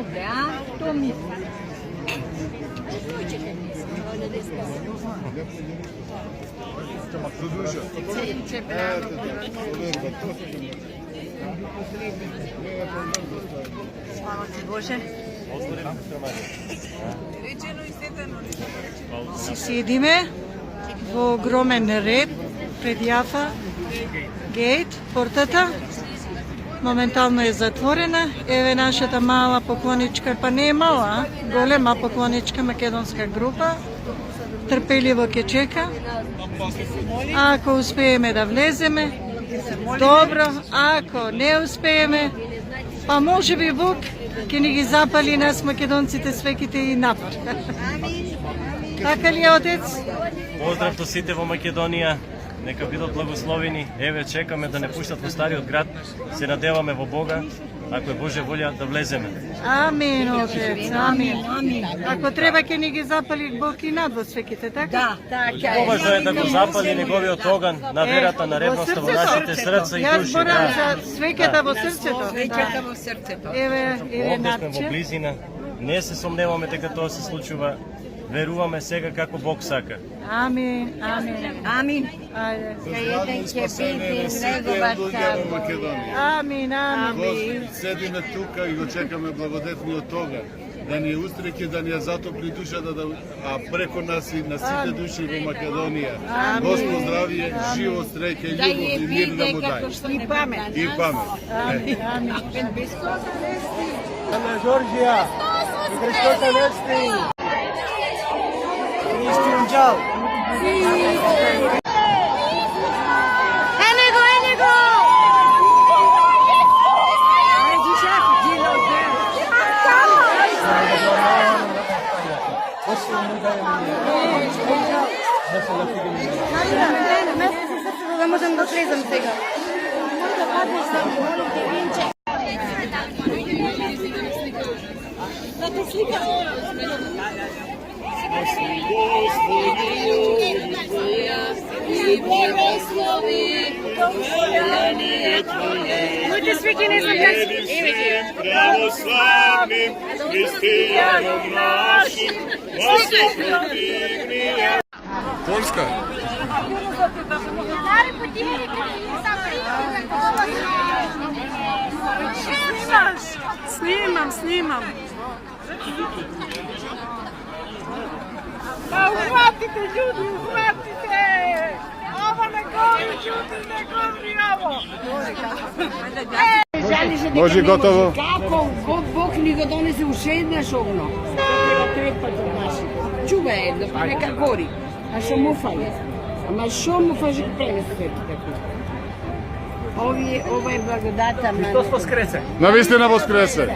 ovde, a? To mislim. Će bravo. Hvala ti Bože. Седиме во огромен ред пред Јафа, гейт, портата. Моментално е затворена. Еве нашата мала поклоничка, па не е мала, голема поклоничка македонска група. Трпеливо ќе чека. Ако успееме да влеземе, добро. Ако не успееме, па може би Бог ќе ни ги запали нас македонците свеките и напор. Така ли е, отец? Поздрав до сите во Македонија. Нека бидат благословени. Еве чекаме да не пуштат во стариот град. Се надеваме во Бога. Ако е Божја волја да влеземе. Амин, отец, амин. Ако треба ќе ни ги запали Бог и надвор свеките, така? Да, така. Поважно е да го запали неговиот оган на верата, на ревноста во нашите срца и Јас души. зборам за свеката во срцето. Свеќата во срцето. Еве, Овде сме во Ренатче. близина. Не се сомневаме дека тоа се случува. Веруваме сега како Бог сака. Амин. Амин. Ајде. Еден ќе биде негова саба. Амин. Седиме тука и го чекаме благодетниот оган. Да ни устреки, да ни ја затопли душата, а преко нас и на сите души во Македонија. Господ здравие, живот, среќа, Да љубов ја и мир да биде му како дај. што и памет. И памет. Амин. Georgia, Христос Анести. Христијан Джал. Да можам да слезам сега. Моите свеки не знам как православним христијаном нашим, Полска. Снимам. Ухватите, људи, ухватите! Ова не говори, људи, не говори ово! Може готово. Како Бог ни го донесе уште еднаш овно. Чува едно, па нека гори. А што му фали? Ама што му фали пренесете така? Ова е благодата на... Христос воскресе. Навистина воскресе.